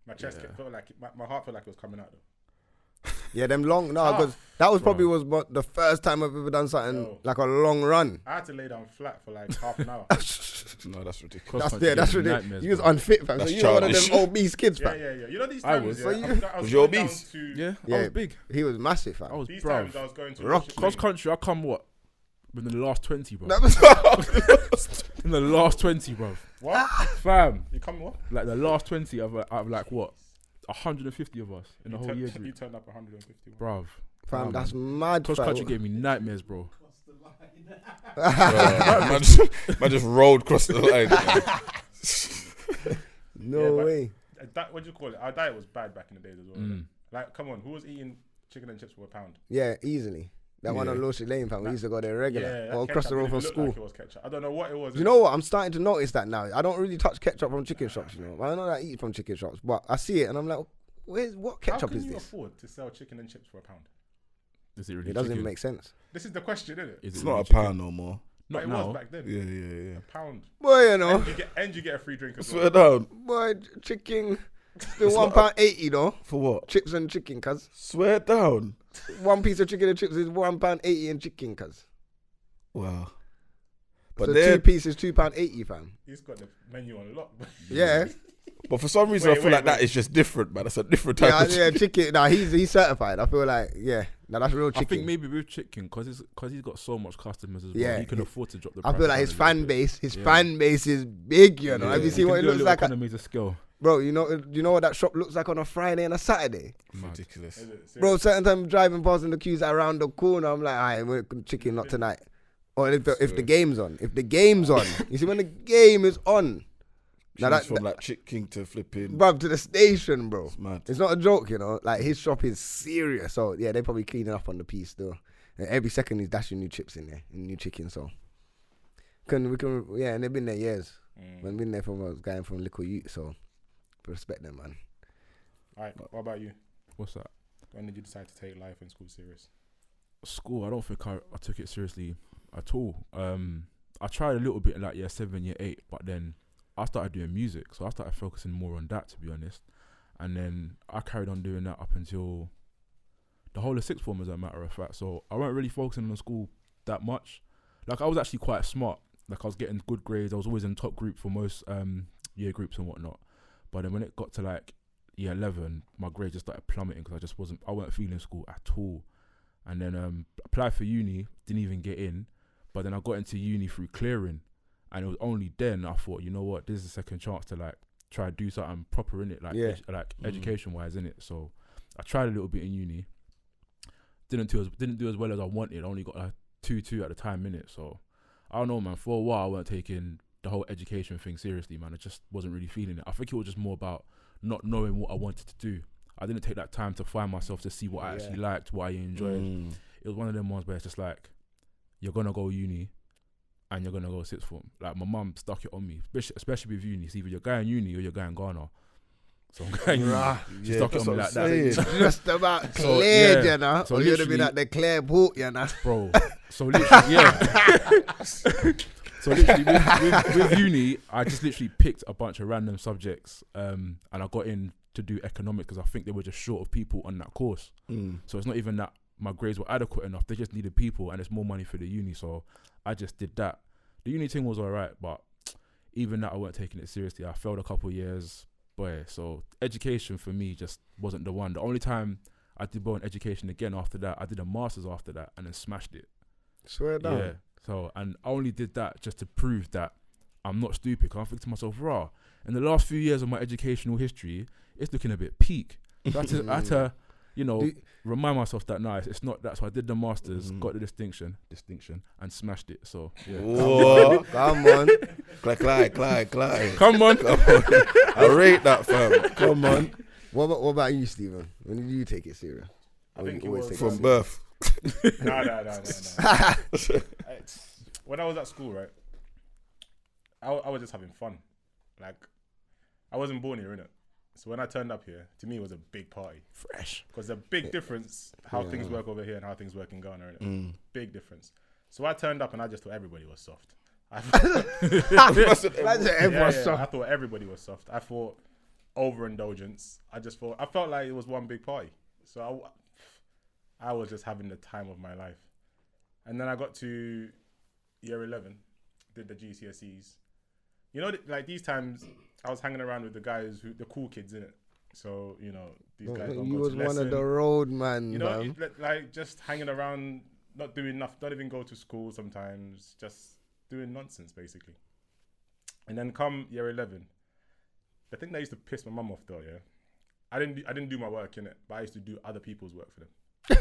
My chest felt like my heart felt like it was coming out though. Yeah, them long. No, because that was probably the first time I've ever done something like a long run. I had to lay down flat for like half an hour. No, that's ridiculous. That's ridiculous. You was unfit, fam. So That's you were one of them childish. obese kids, Yeah, fam. yeah, yeah. You know these I times. was. Yeah, So I you- was Was you going down obese? to- Yeah, I Yeah. was big. He was massive, fam. I was These bruv. times I was going to Rocky. Cross country, I come what? Within the last 20, bro. That was In the last 20, bro. What? Fam, You coming what? like the last 20 out of like what? 150 of us in the whole year You group. turned up 150. Bruv. fam. That's mad, Cross fam. country gave me nightmares, bro. Man just rolled across the line. No Yeah, but- way. What do you call it? Our diet was bad back in the days as well. Mm. Like, come on, who was eating chicken and chips for £1? Yeah, easily. That one Yeah. on Loshie Lane, fam. We used to go there regular. that Or across ketchup the road didn't from look school. Like it was ketchup. I don't know what it was. You know what? I'm starting to notice that now. I don't really touch ketchup from chicken shops, you know. I know that I eat from chicken shops, but I see it and I'm like, what How ketchup can is you this? afford to sell chicken and chips for £1? Is it really It doesn't chicken? make sense. This is the question, isn't it? Is It's it not really a chicken? pound no more. But Not it now. was back then. Yeah. £1. Boy, you know. And you get a free drink as Swear well. down. Boy, chicken. Still It's not £1.80 though. For what? Chips and chicken, cuz. Swear down. One piece of chicken and chips is £1.80 and chicken, cuz. Wow. But So then, two pieces, £2.80, fam. He's got the menu on lock. Yeah. but for some reason, I Wait, feel like wait. that is just different, man. That's a different type Yeah, of yeah, chicken. Nah, he's certified. I feel like, yeah. Now that's real I chicken. think maybe with chicken, because he's got so much customers as well, Yeah, he can afford to drop the I price feel like down his a little fan bit. base, Yeah. fan base is big, you know. Yeah. Have you He seen can what it do a looks little like? economies of scale. Bro, you know what that shop looks like on a Friday and a Saturday? Mad. ridiculous. Is it? Bro, certain time driving past in the queues around the corner, I'm like, alright, we're chicken not tonight. Or if the game's on. If the game's on. You see, when the game is on. Now Choose that, from like Chick King to flipping. bruv, to the station, bro. It's mad. It's not a joke, you know. Like, his shop is serious. So, yeah, they're probably cleaning up on the piece, though. And every second he's dashing new chips in there, and new chicken, so. And they've been there years. We've been there from a guy from Little Ute, so respect them, man. Alright, what about you? What's that? When did you decide to take life and school serious? School, I don't think I took it seriously at all. I tried a little bit in like year 7, year 8, but then I started doing music, so I started focusing more on that, to be honest. And then I carried on doing that up until the whole of sixth form, as a matter of fact. So I wasn't really focusing on school that much. Like, I was actually quite smart. Like, I was getting good grades. I was always in top group for most year groups and whatnot. But then when it got to like year 11, my grades just started plummeting because I weren't feeling school at all. And then applied for uni, didn't even get in. But then I got into uni through clearing. And it was only then I thought, you know what, this is a second chance to like try to do something proper in it, like Yeah. education wise in it. So I tried a little bit in uni. Didn't do as well as I wanted. I only got like 2.2 at the time in it. So I don't know, man. For a while I weren't taking the whole education thing seriously, man. I just wasn't really feeling it. I think it was just more about not knowing what I wanted to do. I didn't take that time to find myself, to see what I actually liked, what I enjoyed. It was one of them ones where it's just like, you're gonna go uni and you're gonna go sixth form. Like, my mum stuck it on me, especially with uni. It's either you're going uni or you're going Ghana. So I'm going uni. She stuck it on me like that. Just about So, cleared, yeah. you know. So Or you'd have been literally- at the Claire boat, you know. Bro. So literally, yeah. So literally with uni, I just literally picked a bunch of random subjects, and I got in to do economics because I think they were just short of people on that course. So it's not even that my grades were adequate enough. They just needed people, and it's more money for the uni. So I just did that. The uni thing was alright, but even that I weren't taking it seriously. I failed a couple of years, boy. So education for me just wasn't the one. The only time I did well in education again after that, I did a master's after that and then smashed it. Swear down. Yeah. So, and I only did that just to prove that I'm not stupid. 'Cause I think to myself, raw, in the last few years of my educational history, it's looking a bit peak. So I had to, you know, remind myself that it's not that. So I did the masters, got the distinction, and smashed it. So yeah. Whoa. Come on. Clyde. Come on. I rate that, fam. Come on. What about you, Stephen? When did you take it serious? I Or think you it always was take it From serious? birth. No. When I was at school, right, I was just having fun. Like, I wasn't born here, innit? So when I turned up here, to me it was a big party. Fresh. Because the big difference, how things work over here and how things work in Ghana, innit? Big difference. So I turned up and I just thought everybody was soft. I thought everybody was soft. I thought overindulgence. I felt like it was one big party. So I was just having the time of my life. And then I got to year 11, did the GCSEs, you know, like these times I was hanging around with the guys the cool kids in it. So you know, these guys don't You go was to one lesson. of the road man. You know, like just hanging around, not doing enough, don't even go to school sometimes, just doing nonsense basically. And then come year 11, the thing that used to piss my mum off though, yeah, I didn't do my work in it, but I used to do other people's work for them.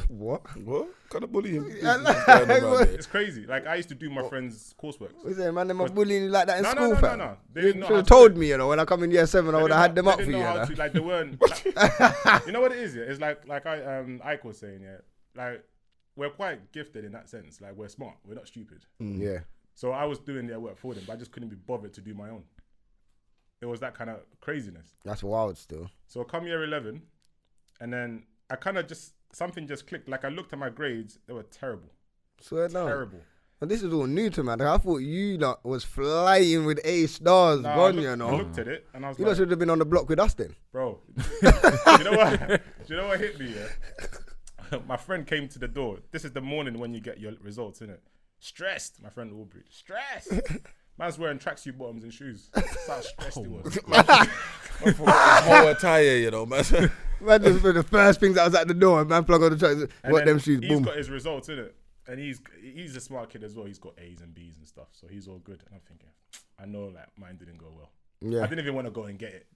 What? What kind of bullying? It's crazy. Like I used to do my friends' coursework. What's that, man? Them are bullying you like that in No, school, no, fam? no. They You didn't know should how have to told do it. me, you know, when I come in year 7, I would have had them up for you. They didn't know how know? to, like they weren't. Like, you know what it is? Yeah, it's like Ike was saying. Yeah, like we're quite gifted in that sense. Like we're smart. We're not stupid. Yeah. So I was doing their work for them, but I just couldn't be bothered to do my own. It was that kind of craziness. That's wild still. So come year 11, and then I kind of something just clicked. Like I looked at my grades, they were terrible. Swear down. Terrible. And this is all new to me. Like, I thought you lot was flying with A stars, Nah, gone, I you know. looked at it and I was You lot like, should have been on the block with us then. bro, you know what hit me? Yeah? My friend came to the door. This is the morning when you get your results, innit? Stressed. My friend Aubrey. Stressed. Man's wearing tracksuit bottoms and shoes. That's how stressed he was. More attire, you know, man. Man, this was the first things that was at the door. Man, plug on the tracks. And Got then them shoes, He's boom. got his results, innit? And he's a smart kid as well. He's got A's and B's and stuff. So he's all good. And I'm thinking, I know like mine didn't go well. Yeah. I didn't even want to go and get it.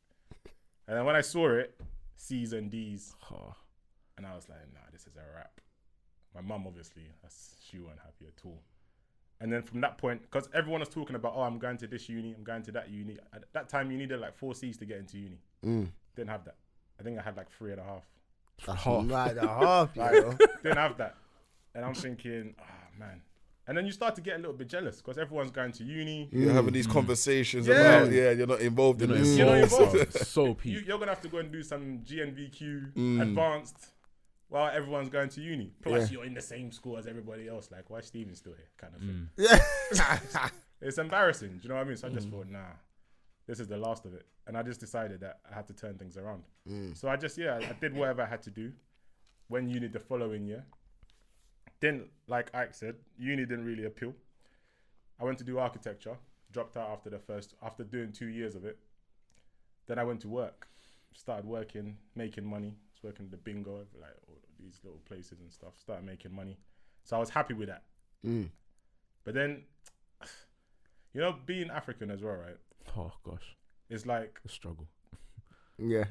And then when I saw it, C's and D's. And I was like, nah, this is a wrap. My mum, obviously, she wasn't happy at all. And then from that point, because everyone was talking about, I'm going to this uni, I'm going to that uni. At that time, you needed like 4 C's to get into uni. Didn't have that. I think I had like 3.5. Right, a half, you Like, know. didn't have that. And I'm thinking, man. And then you start to get a little bit jealous because everyone's going to uni. You're having these conversations Yeah. about, you're not involved in this. You're not involved. So peak. You're going to have to go and do some GNVQ advanced while everyone's going to uni. Plus, you're in the same school as everybody else. Like, why is Steven still here? Kind of thing. Yeah. It's embarrassing. Do you know what I mean? So I just thought, nah, this is the last of it. And I just decided that I had to turn things around. So I did whatever I had to do. When uni the following year. Then, like Ike said, uni didn't really appeal. I went to do architecture, dropped out after doing 2 years of it. Then I went to work, started working, making money. I was working at the bingo, like all these little places and stuff, started making money. So I was happy with that. But then, you know, being African as well, right? Oh gosh, It's like a struggle. Yeah.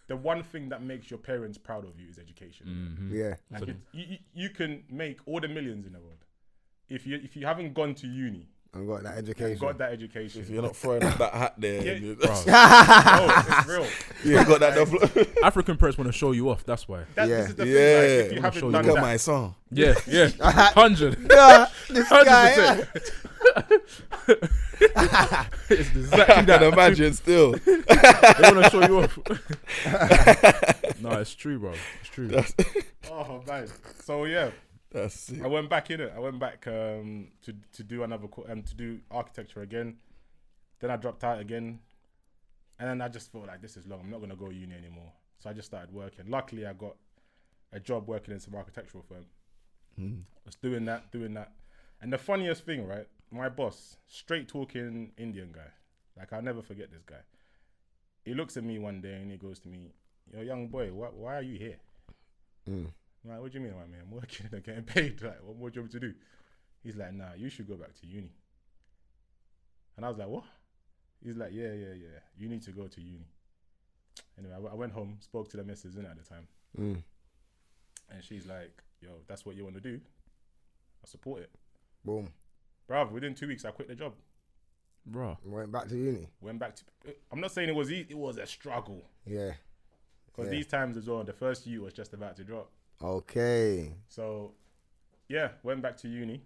the one thing that makes your parents proud of you is education. Yeah. Like you can make all the millions in the world. If you haven't gone to uni, I got that education. got that education. If you're not throwing up that hat there, Yeah. bro. Oh, it's real. You got that. African parents want to show you off. That's why. This is the thing. Yeah. Like, if you haven't Show done Look at that, my song. Yeah, 100. Nah, this guy. 100%. It's exactly I can that. imagine still. They want to show you off. No, it's true, bro. It's true. oh man. So yeah, That's it. I went back in it. I went back to do another to do architecture again. Then I dropped out again, and then I just felt like this is long. I'm not gonna go uni anymore. So I just started working. Luckily, I got a job working in some architectural firm. I was doing that, and the funniest thing, right? My boss, straight talking Indian guy. Like I'll never forget this guy. He looks at me one day and he goes to me, "Yo, young boy, why are you here?" I'm like, "What do you mean, man? I'm working and getting paid. Like, what more do you want me to do?" He's like, "Nah, you should go back to uni." And I was like, "What?" He's like, yeah. You need to go to uni. Anyway, I went home, spoke to the missus at the time. And she's like, "Yo, that's what you want to do? I support it." Boom. Bruv, within 2 weeks, I quit the job. Bro. Went back to uni. Went back to... I'm not saying it was easy. It was a struggle. Yeah. Because these times as well, the first year was just about to drop. Okay. So, yeah, went back to uni.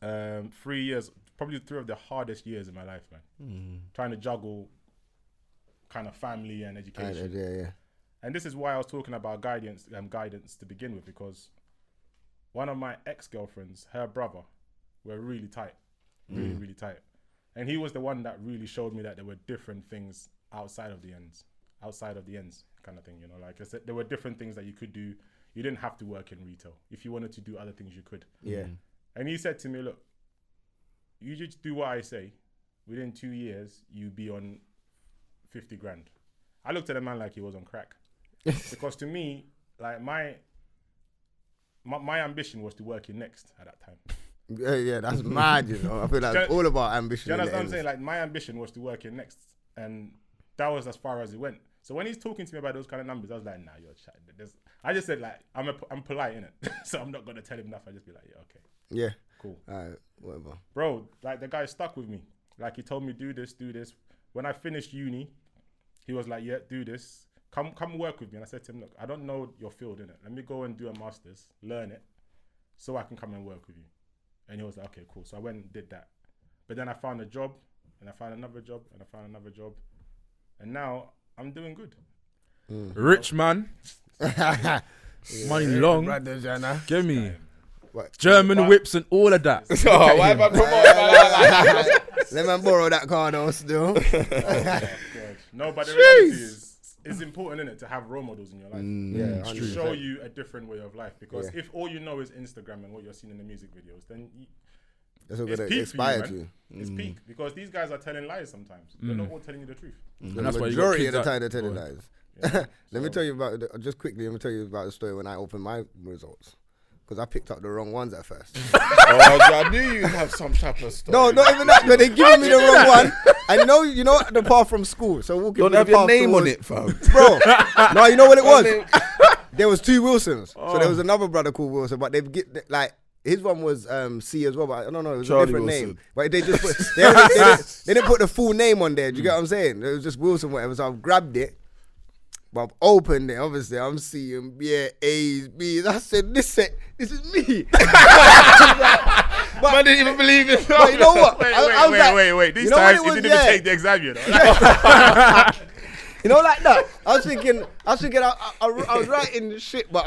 3 years, probably 3 of the hardest years in my life, man. Trying to juggle kind of family and education. Yeah. And this is why I was talking about guidance to begin with, because one of my ex-girlfriends, her brother, were really tight. Really tight. And he was the one that really showed me that there were different things outside of the ends kind of thing, you know, like I said, there were different things that you could do. You didn't have to work in retail. If you wanted to do other things, you could. Yeah. And he said to me, "Look, you just do what I say within 2 years, you be on 50 grand. I looked at the man like he was on crack. Because to me, like my ambition was to work in Next at that time. Yeah, that's mad, you know. I feel like it's all about ambition. Do you understand what I'm saying? Like, my ambition was to work in Next, and that was as far as it went. So when he's talking to me about those kind of numbers, I was like, nah, you're chatting. I just said, like, I'm polite, innit? So I'm not going to tell him nothing. I just be like, yeah, okay. Yeah. Cool. All right, whatever. Bro, like, the guy stuck with me. Like, he told me, do this. When I finished uni, he was like, yeah, do this. Come work with me. And I said to him, look, I don't know your field, innit? Let me go and do a master's, learn it, so I can come and work with you. And he was like, okay, cool. So I went and did that. But then I found a job, and I found another job, and I found another job. And now I'm doing good. Rich man. Money long. Give me. What? German whips and all of that. Oh, why am I promoting? Let me borrow that car though still. No, but the reality is, it's important, isn't it, to have role models in your life. Yeah, to show you a different way of life. Because if all you know is Instagram and what you're seeing in the music videos, then that's what it's peak inspired for you, you. It's peak, because these guys are telling lies sometimes. They're not all telling you the truth. The And that's why you got majority kids of the that- time they're telling lies. Yeah. Let me tell you about just quickly. Let me tell you about the story when I opened my results, because I picked up the wrong ones at first. I knew you'd have some type of story. No, not even that. But they giving me the wrong one. And you know the path from school. So walking Don't through have the your path name on towards- it, fam. bro. No, you know what it was? There was 2 Wilsons. So there was another brother called Wilson, but they get like. His one was C as well, but I don't know. It was Charlie a different Wilson. name. But they just put, they didn't put the full name on there. Do you get what I'm saying? It was just Wilson, whatever. So I've grabbed it, but I've opened it. Obviously, I'm seeing A's, B's. I said, this is me. But I didn't even believe it. But you know what? I was like, Wait. These you know what times it you was? didn't even Yeah. take the exam, you know. You know, like that. I was thinking, I was writing shit, but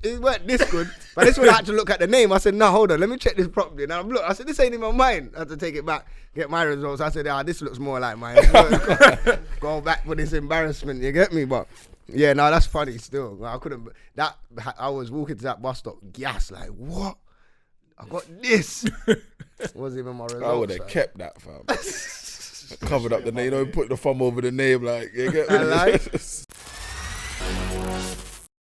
it weren't this good. But this one I had to look at the name. I said, no, hold on, let me check this properly. And I said, this ain't in my mind. I had to take it back, get my results. I said, this looks more like mine. Go back for this embarrassment, you get me? But yeah, no, that's funny still. I couldn't, I was walking to that bus stop, gas, like, what? I got this. Wasn't even my results. I would have kept that, fam. Covered up the name, put the thumb over the name, like, you get me? I like.